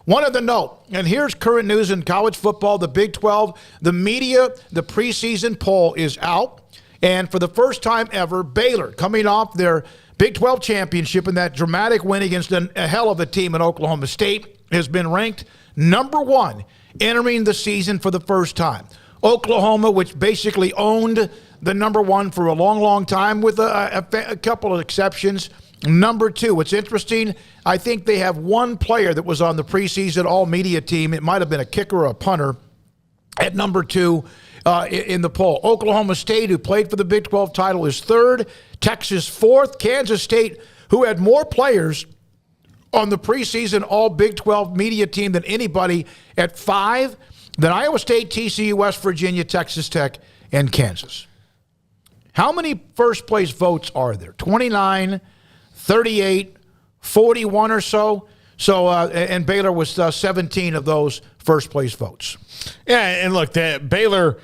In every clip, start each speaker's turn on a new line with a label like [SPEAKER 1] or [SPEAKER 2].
[SPEAKER 1] One of the note, and here's current news in college football, the Big 12, the media, the preseason poll is out. And for the first time ever, Baylor, coming off their Big 12 championship and that dramatic win against a hell of a team in Oklahoma State, has been ranked number 1 entering the season for the first time. Oklahoma, which basically owned the number 1 for a long, long time with a couple of exceptions, number 2. What's interesting, I think they have one player that was on the preseason all-media team. It might have been a kicker or a punter at number 2 in the poll. Oklahoma State, who played for the Big 12 title, is 3rd. Texas 4th. Kansas State, who had more players on the preseason all Big 12 media team than anybody, at 5. Then Iowa State, TCU, West Virginia, Texas Tech, and Kansas. How many first-place votes are there? 29, 38, 41 or so. So, and Baylor was 17 of those first-place votes.
[SPEAKER 2] Yeah, and look, Baylor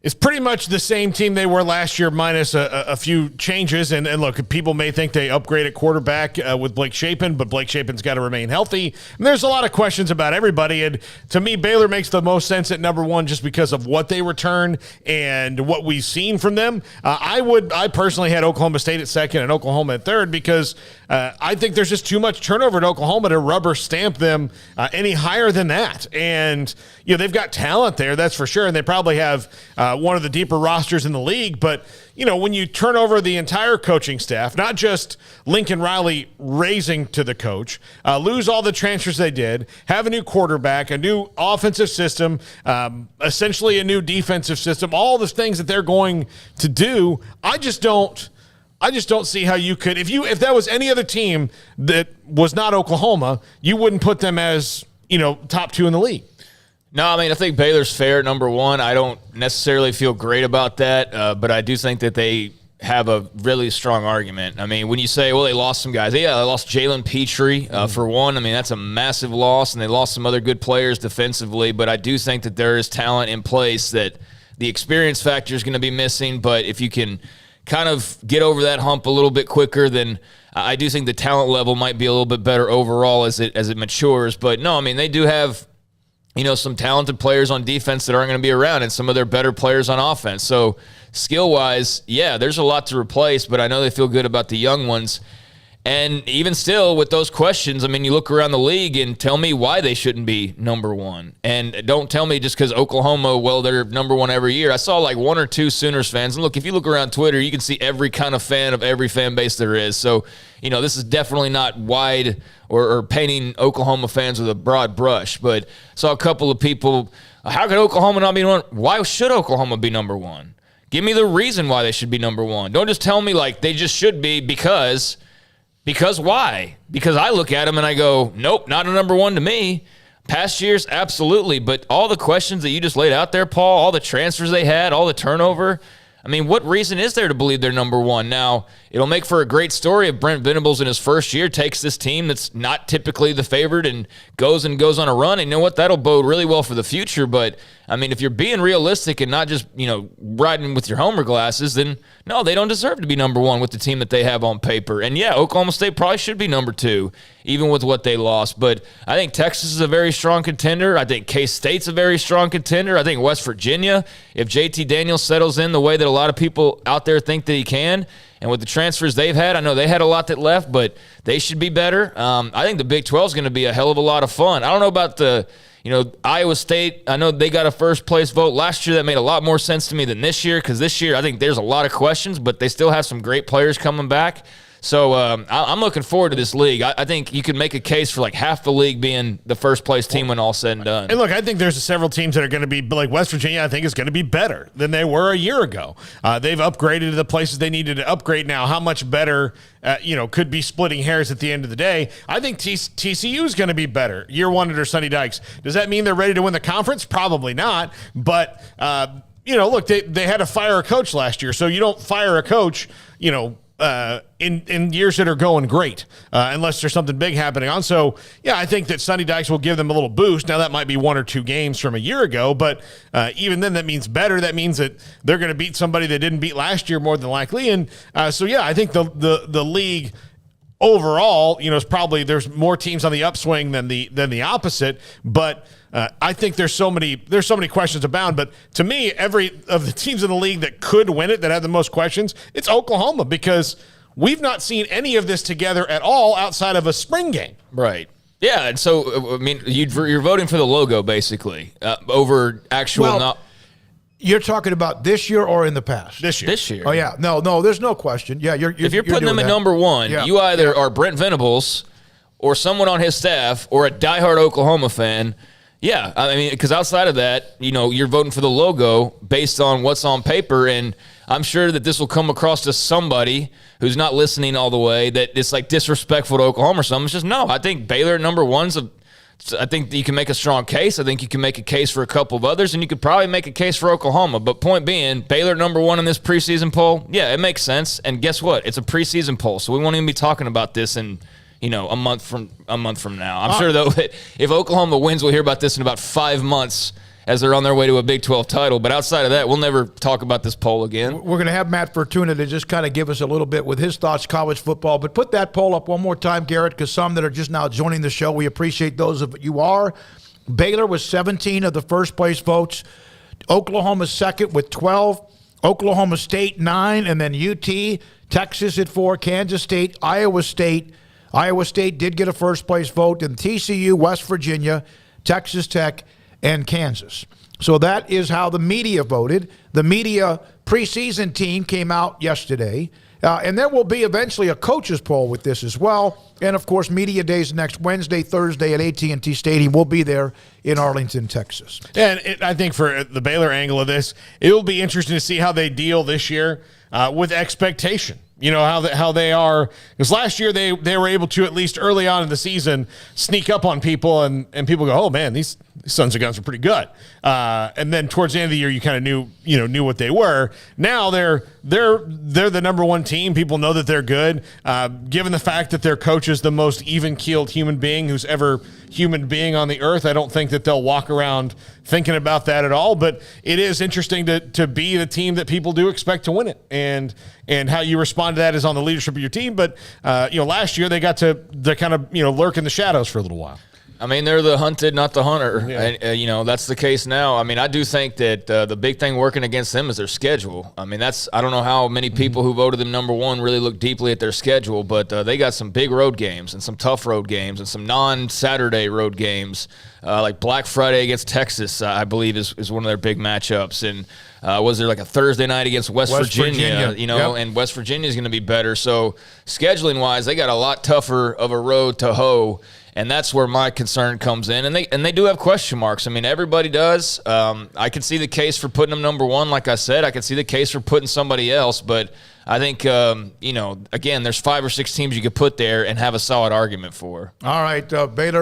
[SPEAKER 2] is pretty much the same team they were last year, minus a few changes. And look, people may think they upgraded quarterback with Blake Shapen, but Blake Shapen's got to remain healthy. And there's a lot of questions about everybody. And to me, Baylor makes the most sense at number 1 just because of what they return and what we've seen from them. I personally had Oklahoma State at 2nd and Oklahoma at 3rd because I think there's just too much turnover at Oklahoma to rubber stamp them any higher than that. And, you know, they've got talent there, that's for sure. And they probably have one of the deeper rosters in the league. But, you know, when you turn over the entire coaching staff, not just Lincoln Riley raising to the coach, lose all the transfers they did, have a new quarterback, a new offensive system, essentially a new defensive system, all the things that they're going to do, I just don't see how you could, if that was any other team that was not Oklahoma, you wouldn't put them as, you know, top 2 in the league.
[SPEAKER 3] No, I mean, I think Baylor's fair at number 1. I don't necessarily feel great about that, but I do think that they have a really strong argument. I mean, when you say, well, they lost some guys. Yeah, they lost Jalen Petrie for one. I mean, that's a massive loss, and they lost some other good players defensively, but I do think that there is talent in place that the experience factor is going to be missing, but if you can kind of get over that hump a little bit quicker, then I do think the talent level might be a little bit better overall as it matures. But no, I mean, they do have, you know, some talented players on defense that aren't going to be around and some of their better players on offense. So skill-wise, yeah, there's a lot to replace, but I know they feel good about the young ones. And even still, with those questions, I mean, you look around the league and tell me why they shouldn't be number 1. And don't tell me just because Oklahoma, well, they're number 1 every year. I saw like 1 or 2 Sooners fans. And look, if you look around Twitter, you can see every kind of fan of every fan base there is. So, you know, this is definitely not wide or painting Oklahoma fans with a broad brush. But saw a couple of people, how could Oklahoma not be number 1? Why should Oklahoma be number 1? Give me the reason why they should be number 1. Don't just tell me like they just should be because why? Because I look at them and I go, nope, not a number 1 to me. Past years, absolutely. But all the questions that you just laid out there, Paul, all the transfers they had, all the turnover, I mean, what reason is there to believe they're number 1? Now, it'll make for a great story if Brent Venables in his first year takes this team that's not typically the favorite and goes on a run. And you know what? That'll bode really well for the future. But, I mean, if you're being realistic and not just, you know, riding with your homer glasses, then no, they don't deserve to be number 1 with the team that they have on paper. And, yeah, Oklahoma State probably should be number 2, even with what they lost. But I think Texas is a very strong contender. I think K-State's a very strong contender. I think West Virginia, if JT Daniels settles in the way that a lot of people out there think that he can, and with the transfers they've had, I know they had a lot that left, but they should be better. I think the Big 12 is going to be a hell of a lot of fun. I don't know about Iowa State. I know they got a first-place vote. Last year, that made a lot more sense to me than this year, because this year I think there's a lot of questions, but they still have some great players coming back. So I'm looking forward to this league. I think you can make a case for like half the league being the first-place team when all said and done.
[SPEAKER 2] And look, I think there's several teams that are going to be, like West Virginia, I think is going to be better than they were a year ago. They've upgraded to the places they needed to upgrade now. How much better, could be splitting hairs at the end of the day. I think TCU is going to be better year 1 under Sonny Dykes. Does that mean they're ready to win the conference? Probably not. But, look, they had to fire a coach last year. So you don't fire a coach, in years that are going great, unless there's something big happening on. So, yeah, I think that Sonny Dykes will give them a little boost. Now, that might be 1 or 2 games from a year ago, but even then that means better. That means that they're going to beat somebody they didn't beat last year more than likely. And I think the league overall, it's probably there's more teams on the upswing than the opposite. But I think there's so many questions abound. But to me, every of the teams in the league that could win it, that have the most questions, it's Oklahoma, because we've not seen any of this together at all outside of a spring game.
[SPEAKER 3] Right. Yeah, and so, I mean, you're voting for the logo, basically, over actual...
[SPEAKER 1] Well, you're talking about this year or in the past?
[SPEAKER 3] This year.
[SPEAKER 1] Oh, yeah. No, there's no question. Yeah,
[SPEAKER 3] if you're putting them at number one, you either are Brent Venables or someone on his staff or a diehard Oklahoma fan. Yeah, I mean, because outside of that, you're voting for the logo based on what's on paper, and I'm sure that this will come across to somebody who's not listening all the way that it's like disrespectful to Oklahoma or something. It's just, no, I think Baylor at number one's I think you can make a strong case. I think you can make a case for a couple of others, and you could probably make a case for Oklahoma. But point being, Baylor number one in this preseason poll, yeah, it makes sense. And guess what? It's a preseason poll, so we won't even be talking about this in a month from now. I'm sure, though, that if Oklahoma wins, we'll hear about this in about 5 months as they're on their way to a Big 12 title. But outside of that, we'll never talk about this poll again.
[SPEAKER 1] We're going to have Matt Fortuna to just kind of give us a little bit with his thoughts, college football. But put that poll up one more time, Garrett, because some that are just now joining the show, we appreciate those of you are. Baylor was 17 of the first place votes. Oklahoma second with 12. Oklahoma State 9, and then UT, Texas at 4, Kansas State, Iowa State. Iowa State did get a first place vote, and TCU, West Virginia, Texas Tech, and Kansas. So that is how the media voted. The media preseason team came out yesterday, and there will be eventually a coaches poll with this as well. And, of course, Media Days next Wednesday, Thursday at AT&T Stadium. We'll be there in Arlington, Texas.
[SPEAKER 2] And I think for the Baylor angle of this, it will be interesting to see how they deal this year with expectation. How they are, because last year they were able to, at least early on in the season, sneak up on people, and people go, oh man, these Sons of Guns are pretty good. And then towards the end of the year, you kind of knew what they were. Now they're the number one team. People know that they're good. Given the fact that their coach is the most even-keeled human being who's ever human being on the earth, I don't think that they'll walk around thinking about that at all. But it is interesting to be the team that people do expect to win it, and how you respond to that is on the leadership of your team. But last year they got to kind of lurk in the shadows for a little while.
[SPEAKER 3] I mean, they're the hunted, not the hunter.
[SPEAKER 2] Yeah.
[SPEAKER 3] And, that's the case now. I mean, I do think that the big thing working against them is their schedule. I mean, I don't know how many people who voted them number one really look deeply at their schedule, but they got some big road games and some tough road games and some non-Saturday road games, like Black Friday against Texas, I believe, is one of their big matchups. And was there like a Thursday night against West Virginia.
[SPEAKER 1] Yep.
[SPEAKER 3] And West Virginia is going to be better. So scheduling-wise, they got a lot tougher of a road to hoe. And that's where my concern comes in. And they do have question marks. I mean, everybody does. I can see the case for putting them number one, like I said. I can see the case for putting somebody else. But I think, again, there's 5 or 6 teams you could put there and have a solid argument for.
[SPEAKER 1] All right, Baylor